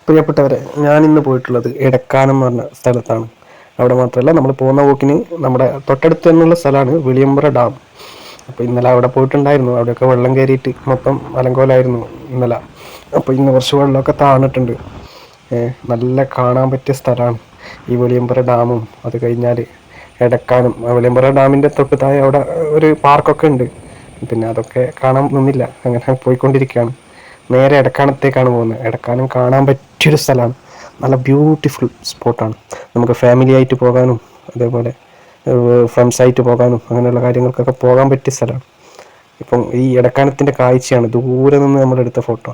പ്രിയപ്പെട്ടവരെ, ഞാനിന്ന് പോയിട്ടുള്ളത് എടക്കാനം എന്ന് പറഞ്ഞ സ്ഥലത്താണ്. അവിടെ മാത്രമല്ല, നമ്മൾ പോകുന്ന പോക്കിന് നമ്മുടെ തൊട്ടടുത്ത് തന്നെയുള്ള സ്ഥലമാണ് വെളിയമ്പ്ര ഡാം. അപ്പോൾ ഇന്നലെ അവിടെ പോയിട്ടുണ്ടായിരുന്നു. അവിടെയൊക്കെ വെള്ളം കയറിയിട്ട് മൊത്തം അലങ്കോലമായിരുന്നു ഇന്നലെ. അപ്പോൾ ഇന്ന് കുറച്ച് വെള്ളമൊക്കെ താണിട്ടുണ്ട്. നല്ല കാണാൻ പറ്റിയ സ്ഥലമാണ് ഈ വെളിയമ്പ്ര ഡാമും. അത് കഴിഞ്ഞാൽ എടക്കാനം, വെളിയമ്പ്ര ഡാമിൻ്റെ തൊട്ട് താഴെ അവിടെ ഒരു പാർക്കൊക്കെ ഉണ്ട്. പിന്നെ അതൊക്കെ കാണാൻ നിന്നില്ല, അങ്ങനെ പോയിക്കൊണ്ടിരിക്കുകയാണ്. നേരെ എടക്കാനത്തേക്കാണ് പോകുന്നത്. എടക്കാനം കാണാൻ പറ്റിയൊരു സ്ഥലമാണ്. നല്ല ബ്യൂട്ടിഫുൾ സ്പോട്ടാണ്. നമുക്ക് ഫാമിലി ആയിട്ട് പോകാനും അതേപോലെ ഫ്രണ്ട്സായിട്ട് പോകാനും അങ്ങനെയുള്ള കാര്യങ്ങൾക്കൊക്കെ പോകാൻ പറ്റിയ സ്ഥലമാണ്. ഇപ്പം ഈ എടക്കാനത്തിൻ്റെ കാഴ്ചയാണ് ദൂരെ നിന്ന് നമ്മളെടുത്ത ഫോട്ടോ.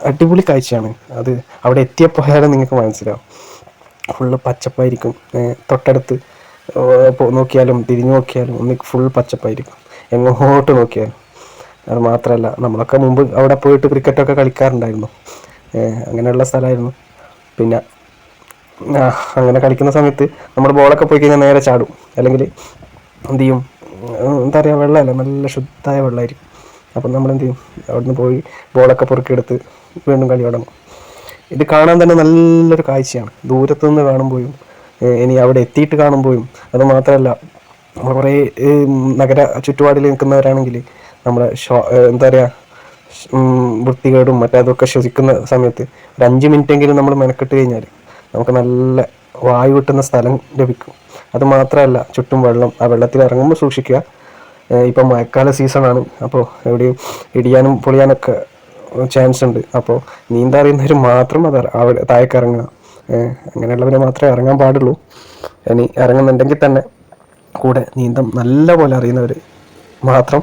അടിപൊളി കാഴ്ചയാണ് അത്. അവിടെ എത്തിയപ്പോയാലും നിങ്ങൾക്ക് മനസ്സിലാവും. ഫുള്ള് പച്ചപ്പായിരിക്കും. തൊട്ടടുത്ത് നോക്കിയാലും തിരിഞ്ഞു നോക്കിയാലും ഒന്ന് ഫുൾ പച്ചപ്പായിരിക്കും, എങ്ങോട്ട് നോക്കിയാലും. അത് മാത്രമല്ല, നമ്മളൊക്കെ മുമ്പ് അവിടെ പോയിട്ട് ക്രിക്കറ്റൊക്കെ കളിക്കാറുണ്ടായിരുന്നു. അങ്ങനെയുള്ള സ്ഥലമായിരുന്നു. പിന്നെ അങ്ങനെ കളിക്കുന്ന സമയത്ത് നമ്മൾ ബോളൊക്കെ പോയി കഴിഞ്ഞാൽ നേരെ ചാടും. അല്ലെങ്കിൽ എന്ത് ചെയ്യും, എന്താ പറയുക, വെള്ളമല്ല, നല്ല ശുദ്ധമായ വെള്ളമായിരിക്കും. അപ്പം നമ്മൾ എന്ത് ചെയ്യും, അവിടുന്ന് പോയി ബോളൊക്കെ പൊറുക്കിയെടുത്ത് വീണ്ടും കളി തുടങ്ങും. ഇത് കാണാൻ തന്നെ നല്ലൊരു കാഴ്ചയാണ്, ദൂരത്തുനിന്ന് കാണുമ്പോഴും ഇനി അവിടെ എത്തിയിട്ട് കാണുമ്പോഴും. അത് മാത്രമല്ല, കുറേ നഗര ചുറ്റുപാടിൽ നിൽക്കുന്നവരാണെങ്കിൽ നമ്മളെ എന്താ പറയുക, വൃത്തികേടും മറ്റതൊക്കെ ശ്വസിക്കുന്ന സമയത്ത് ഒരു 5 മിനിറ്റെങ്കിലും നമ്മൾ മെനക്കെട്ട് കഴിഞ്ഞാൽ നമുക്ക് നല്ല വായു കിട്ടുന്ന സ്ഥലം ലഭിക്കും. അത് മാത്രമല്ല, ചുറ്റും വെള്ളം. ആ വെള്ളത്തിൽ ഇറങ്ങുമ്പോൾ സൂക്ഷിക്കുക. ഇപ്പം മഴക്കാല സീസണാണ്, അപ്പോൾ എവിടെയും ഇടിയാനും പൊളിയാനൊക്കെ ചാൻസ് ഉണ്ട്. അപ്പോൾ നീന്താൻ അറിയുന്നവർ മാത്രം അത് അവിടെ താഴേക്ക് ഇറങ്ങുക. അങ്ങനെയുള്ളവർ മാത്രമേ ഇറങ്ങാൻ പാടുള്ളൂ. ഇനി ഇറങ്ങുന്നുണ്ടെങ്കിൽ തന്നെ കൂടെ നീന്തം നല്ല പോലെ അറിയുന്നവർ മാത്രം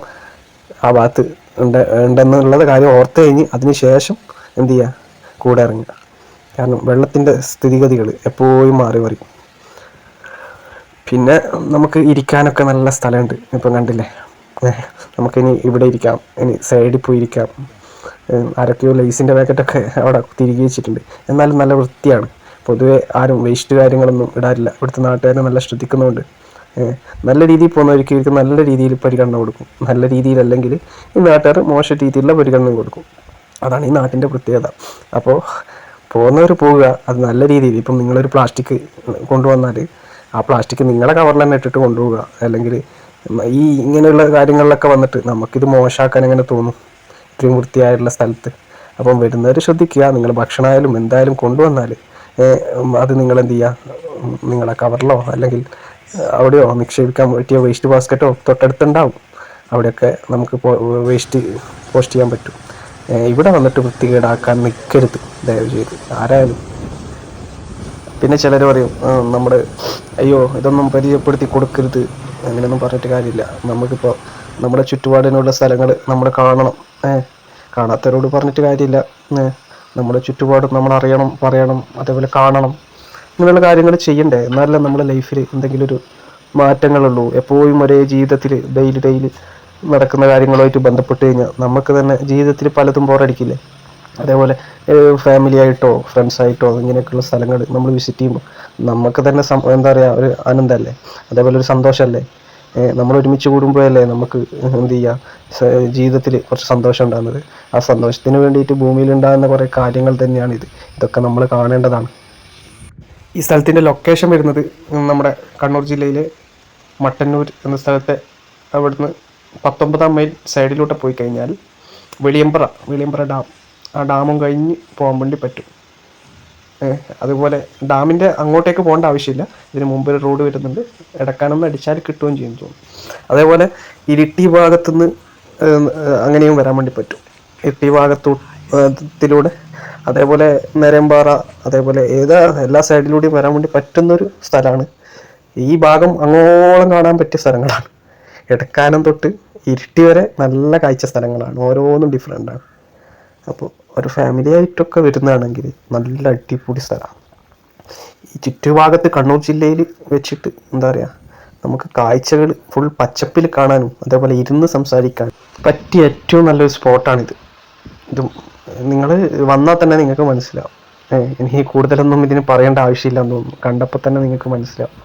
ആ ഭാഗത്ത് ഉണ്ടെന്നുള്ളത് കാര്യം ഓർത്ത് കഴിഞ്ഞ് അതിന് ശേഷം എന്ത് ചെയ്യുക, കൂടെ ഇറങ്ങുക. കാരണം വെള്ളത്തിൻ്റെ സ്ഥിതിഗതികൾ എപ്പോഴും മാറി മറിയും. പിന്നെ നമുക്ക് ഇരിക്കാനൊക്കെ നല്ല സ്ഥലമുണ്ട്. ഇപ്പം കണ്ടില്ലേ, നമുക്കിനി ഇവിടെ ഇരിക്കാം, ഇനി സൈഡിൽ പോയി ഇരിക്കാം. ആരൊക്കെയോ ലൈസിൻ്റെ പാക്കറ്റൊക്കെ അവിടെ തിരികെ വെച്ചിട്ടുണ്ട്. എന്നാലും നല്ല വൃത്തിയാണ്. പൊതുവെ ആരും വേസ്റ്റ് കാര്യങ്ങളൊന്നും ഇടാറില്ല. ഇവിടുത്തെ നാട്ടുകാരെ നല്ല ശ്രദ്ധിക്കുന്നുണ്ട്. നല്ല രീതിയിൽ പോകുന്നവർക്ക് ഇവർക്ക് നല്ല രീതിയിൽ പരിഗണന കൊടുക്കും. നല്ല രീതിയിലല്ലെങ്കിൽ ഈ നാട്ടുകാർ മോശം രീതിയിലുള്ള പരിഗണന കൊടുക്കും. അതാണ് ഈ നാട്ടിൻ്റെ പ്രത്യേകത. അപ്പോൾ പോകുന്നവർ പോവുക, അത് നല്ല രീതിയിൽ. ഇപ്പം നിങ്ങളൊരു പ്ലാസ്റ്റിക് കൊണ്ടുവന്നാൽ ആ പ്ലാസ്റ്റിക് നിങ്ങളെ കവറിൽ തന്നെ ഇട്ടിട്ട് കൊണ്ടുപോവുക. അല്ലെങ്കിൽ ഈ ഇങ്ങനെയുള്ള കാര്യങ്ങളിലൊക്കെ വന്നിട്ട് നമുക്കിത് മോശമാക്കാൻ എങ്ങനെ തോന്നും ഇത്രയും വൃത്തിയായിട്ടുള്ള സ്ഥലത്ത്. അപ്പം വരുന്നവർ ശ്രദ്ധിക്കുക. നിങ്ങൾ ഭക്ഷണമായാലും എന്തായാലും കൊണ്ടുവന്നാൽ അത് നിങ്ങളെന്ത് ചെയ്യുക, നിങ്ങളെ കവറിലോ അല്ലെങ്കിൽ അവിടെയോ നിക്ഷേപിക്കാൻ പറ്റിയ വേസ്റ്റ് ബാസ്ക്കറ്റോ തൊട്ടടുത്തുണ്ടാവും. അവിടെയൊക്കെ നമുക്ക് വേസ്റ്റ് പോസ്റ്റ് ചെയ്യാൻ പറ്റും. ഇവിടെ വന്നിട്ട് വൃത്തികേടാക്കാൻ നിൽക്കരുത് ദയവ് ചെയ്ത് ആരായാലും. പിന്നെ ചിലർ പറയും നമ്മുടെ അയ്യോ ഇതൊന്നും പരിചയപ്പെടുത്തി കൊടുക്കരുത്, അങ്ങനെയൊന്നും പറഞ്ഞിട്ട് കാര്യമില്ല. നമുക്കിപ്പോൾ നമ്മുടെ ചുറ്റുപാടിനുള്ള സ്ഥലങ്ങൾ നമ്മൾ കാണണം. കാണാത്തവരോട് പറഞ്ഞിട്ട് കാര്യമില്ല. നമ്മുടെ ചുറ്റുപാടും നമ്മൾ അറിയണം, പറയണം, അതേപോലെ കാണണം. ഇങ്ങനെയുള്ള കാര്യങ്ങൾ ചെയ്യണ്ടേ, എന്നാലല്ലേ നമ്മുടെ ലൈഫിൽ എന്തെങ്കിലും ഒരു മാറ്റങ്ങളുള്ളൂ. എപ്പോഴും ഒരേ ജീവിതത്തിൽ ഡെയിലി നടക്കുന്ന കാര്യങ്ങളുമായിട്ട് ബന്ധപ്പെട്ട് കഴിഞ്ഞാൽ നമുക്ക് തന്നെ ജീവിതത്തിൽ പലതും ബോറടിക്കില്ലേ. അതേപോലെ ഫാമിലി ആയിട്ടോ ഫ്രണ്ട്സായിട്ടോ ഇങ്ങനെയൊക്കെയുള്ള സ്ഥലങ്ങൾ നമ്മൾ വിസിറ്റ് ചെയ്യുമ്പോൾ നമുക്ക് തന്നെ എന്താ പറയുക, ഒരു ആനന്ദമല്ലേ, അതേപോലെ ഒരു സന്തോഷമല്ലേ. നമ്മൾ ഒരുമിച്ച് കൂടുമ്പോഴല്ലേ നമുക്ക് എന്ത് ചെയ്യുക, ജീവിതത്തിൽ കുറച്ച് സന്തോഷം ഉണ്ടാകുന്നത്. ആ സന്തോഷത്തിന് വേണ്ടിയിട്ട് ഭൂമിയിലുണ്ടാകുന്ന കുറേ കാര്യങ്ങൾ തന്നെയാണിത്. ഇതൊക്കെ നമ്മൾ കാണേണ്ടതാണ്. ഈ സ്ഥലത്തിൻ്റെ ലൊക്കേഷൻ വരുന്നത് നമ്മുടെ കണ്ണൂർ ജില്ലയിലെ മട്ടന്നൂർ എന്ന സ്ഥലത്തെ അവിടുന്ന് 19-ാം മൈൽ സൈഡിലൂടെ പോയി കഴിഞ്ഞാൽ വെളിയമ്പ്ര ഡാം, ആ ഡാമും കഴിഞ്ഞ് പോകാൻ വേണ്ടി പറ്റും. അതുപോലെ ഡാമിൻ്റെ അങ്ങോട്ടേക്ക് പോകേണ്ട ആവശ്യമില്ല. ഇതിന് മുമ്പ് ഒരു റോഡ് വരുന്നുണ്ട്, എടക്കാനൊന്ന് അടിച്ചാൽ കിട്ടുകയും ചെയ്യും തോന്നുന്നു. അതേപോലെ ഇരിട്ടി ഭാഗത്തുനിന്ന് അങ്ങനെയും വരാൻ വേണ്ടി പറ്റും. ഇരിട്ടി ഭാഗത്തിലൂടെ, അതേപോലെ നിരമ്പാറ, അതേപോലെ എല്ലാ സൈഡിലൂടെയും വരാൻ വേണ്ടി പറ്റുന്നൊരു സ്ഥലമാണ്. ഈ ഭാഗം അങ്ങോളം കാണാൻ പറ്റിയ സ്ഥലങ്ങളാണ്. എടക്കാനം തൊട്ട് ഇരിട്ടി വരെ നല്ല കാഴ്ച സ്ഥലങ്ങളാണ്, ഓരോന്നും ഡിഫറെൻ്റാണ്. അപ്പോൾ ഒരു ഫാമിലി ആയിട്ടൊക്കെ വരുന്നതാണെങ്കിൽ നല്ല അടിപൊളി സ്ഥലമാണ്. ഈ ചുറ്റുഭാഗത്ത് കണ്ണൂർ ജില്ലയിൽ വെച്ചിട്ട് എന്താ പറയുക, നമുക്ക് കാഴ്ചകൾ ഫുൾ പച്ചപ്പിൽ കാണാനും അതേപോലെ ഇരുന്ന് സംസാരിക്കാൻ പറ്റിയ ഏറ്റവും നല്ലൊരു സ്പോട്ടാണിത്. നിങ്ങൾ വന്നാൽ തന്നെ നിങ്ങൾക്ക് മനസ്സിലാവും. എനിക്ക് കൂടുതലൊന്നും ഇതിന് പറയേണ്ട ആവശ്യമില്ല എന്ന് തോന്നുന്നു, കണ്ടപ്പോൾ തന്നെ നിങ്ങൾക്ക് മനസ്സിലാവും.